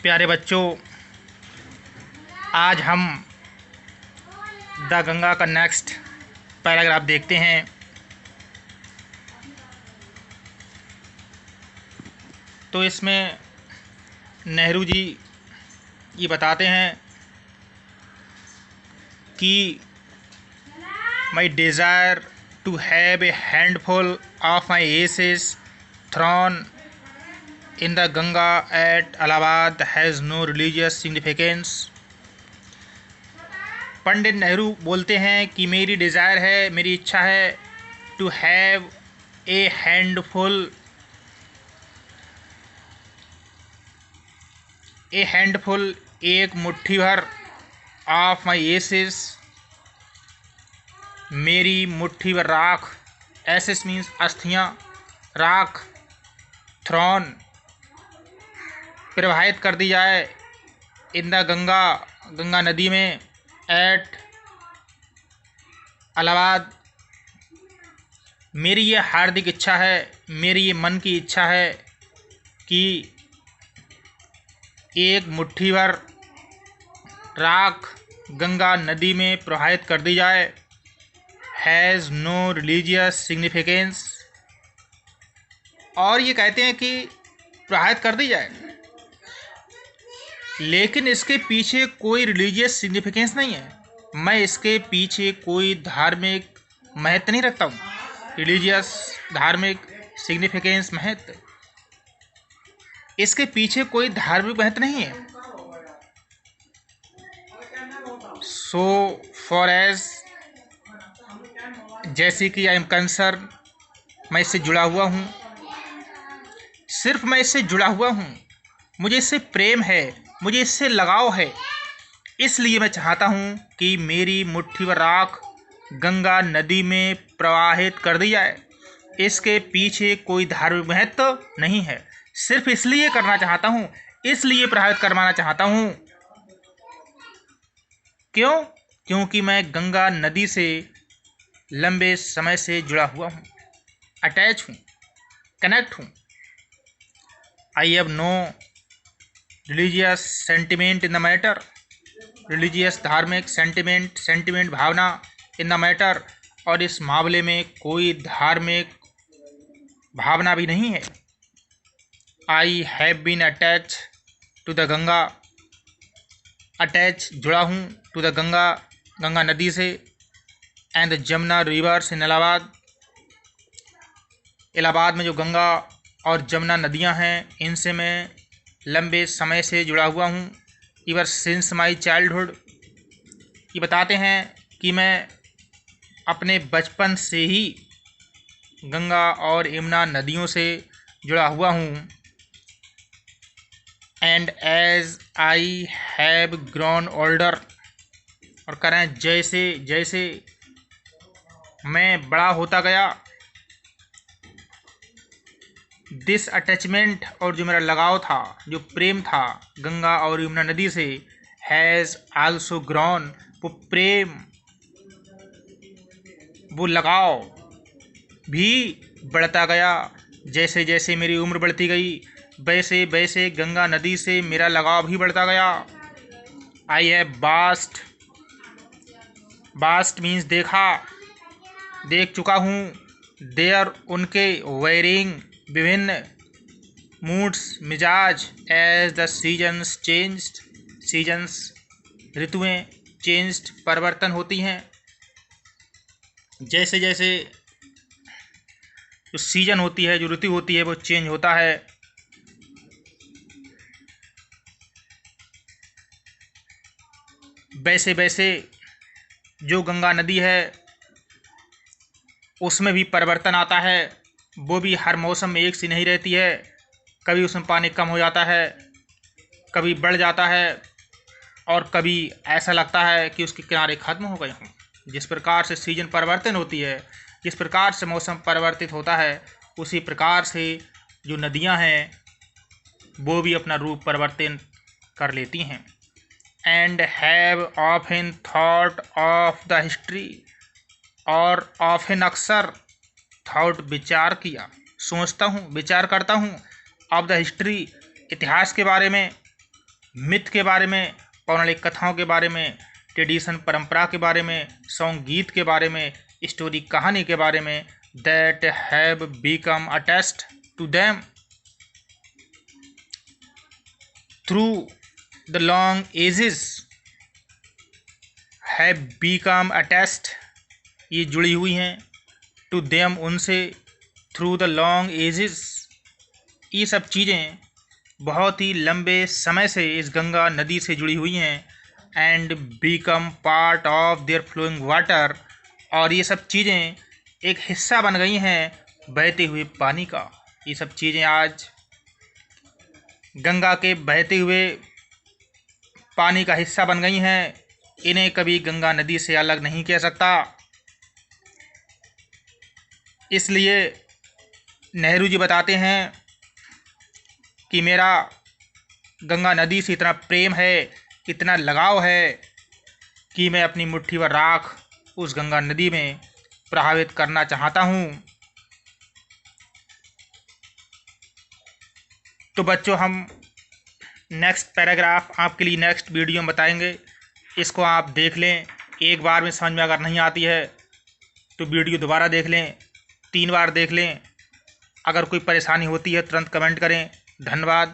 प्यारे बच्चों, आज हम द गंगा का नेक्स्ट पैराग्राफ देखते हैं। तो इसमें नेहरू जी ये बताते हैं कि my desire to have a handful of my ashes thrown in the Ganga at Allahabad has no religious significance. Pandit Nehru बोलते हैं कि मेरी डिज़ायर है, मेरी इच्छा है, टू हैव ए हैंडफुल एक मुट्ठी भर ऑफ माई एसेस मेरी मुट्ठी भर राख, एसेस मीन्स अस्थियाँ, राख, थ्रोन प्रवाहित कर दी जाए, इन द गंगा नदी में, एट इलाहाबाद। मेरी ये हार्दिक इच्छा है, मेरी ये मन की इच्छा है कि एक मुट्ठी भर राख गंगा नदी में प्रवाहित कर दी जाए। हैज़ नो रिलीजियस सिग्निफिकेंस, और ये कहते हैं कि प्रवाहित कर दी जाए, लेकिन इसके पीछे कोई रिलीजियस सिग्निफिकेंस नहीं है। मैं इसके पीछे कोई धार्मिक महत्व नहीं रखता हूँ। रिलीजियस, धार्मिक, सिग्निफिकेंस, महत्व, इसके पीछे कोई धार्मिक महत्व नहीं है। सो फॉर एज, जैसे कि आई एम कंसर्न, मैं इससे जुड़ा हुआ हूँ, सिर्फ मैं इससे जुड़ा हुआ हूँ, मुझे इससे प्रेम है, मुझे इससे लगाव है, इसलिए मैं चाहता हूँ कि मेरी मुट्ठी भर राख गंगा नदी में प्रवाहित कर दी जाए। इसके पीछे कोई धार्मिक महत्व नहीं है, सिर्फ इसलिए करना चाहता हूँ, इसलिए प्रवाहित करवाना चाहता हूँ। क्यों? क्योंकि मैं गंगा नदी से लंबे समय से जुड़ा हुआ हूँ, अटैच हूँ, कनेक्ट हूँ। I have no religious sentiment in the matter, religious, धार्मिक, सेंटिमेंट भावना, इन द मैटर, और इस मामले में कोई धार्मिक भावना भी नहीं है। I have been attach to the Ganga, attach, जुड़ा हूँ, टू द गंगा नदी से, and the Jamuna rivers in Allahabad. Allahabad में जो गंगा और जमुना नदियाँ हैं, इनसे मैं लंबे समय से जुड़ा हुआ हूँ, इवर सिंस माई चाइल्डहुड। ये बताते हैं कि मैं अपने बचपन से ही गंगा और यमुना नदियों से जुड़ा हुआ हूँ। And as I have grown older, और कह रहे हैं जैसे जैसे मैं बड़ा होता गया, दिस अटैचमेंट, और जो मेरा लगाव था, जो प्रेम था गंगा और यमुना नदी से, हैज़ आल्सो ग्रोन, वो प्रेम, वो लगाव भी बढ़ता गया। जैसे जैसे मेरी उम्र बढ़ती गई, वैसे वैसे गंगा नदी से मेरा लगाव भी बढ़ता गया। आई हैव बास्ट मीन्स देखा, देख चुका हूँ, देयर, उनके, वेयरिंग, विभिन्न, मूड्स, मिजाज, as the seasons changed, seasons, ऋतुएं, चेंज्ड, परिवर्तन होती हैं। जैसे जैसे जो सीजन होती है, जो ऋतु होती है, वो चेंज होता है। वैसे वैसे जो गंगा नदी है, उसमें भी परिवर्तन आता है, वो भी हर मौसम में एक सी नहीं रहती है। कभी उसमें पानी कम हो जाता है, कभी बढ़ जाता है, और कभी ऐसा लगता है कि उसके किनारे ख़त्म हो गए हों। जिस प्रकार से सीजन परिवर्तन होती है, जिस प्रकार से मौसम परिवर्तित होता है, उसी प्रकार से जो नदियां हैं वो भी अपना रूप परिवर्तन कर लेती हैं। And have often thought of the history, और ऑफन, अक्सर, थॉट, विचार किया, सोचता हूँ, विचार करता हूँ, ऑफ द हिस्ट्री, इतिहास के बारे में, मिथ के बारे में, पौराणिक कथाओं के बारे में, ट्रेडिशन परंपरा के बारे में, सॉन्ग गीत के बारे में, स्टोरी कहानी के बारे में, that have become attached to them through the long ages, have become attached, ये जुड़ी हुई हैं, टू देम उनसे, थ्रू द लॉन्ग एजेस, ये सब चीज़ें बहुत ही लंबे समय से इस गंगा नदी से जुड़ी हुई हैं, and become part of their flowing water, और ये सब चीज़ें एक हिस्सा बन गई हैं बहते हुए पानी का। ये सब चीज़ें आज गंगा के बहते हुए पानी का हिस्सा बन गई हैं, इन्हें कभी गंगा नदी से अलग नहीं कह सकता। इसलिए नेहरू जी बताते हैं कि मेरा गंगा नदी से इतना प्रेम है, इतना लगाव है कि मैं अपनी मुट्ठी भर राख उस गंगा नदी में प्रवाहित करना चाहता हूँ। तो बच्चों, हम नेक्स्ट पैराग्राफ आपके लिए नेक्स्ट वीडियो में बताएंगे, इसको आप देख लें। एक बार में समझ में अगर नहीं आती है तो वीडियो दोबारा देख लें, 3 बार देख लें। अगर कोई परेशानी होती है तुरंत कमेंट करें। धन्यवाद।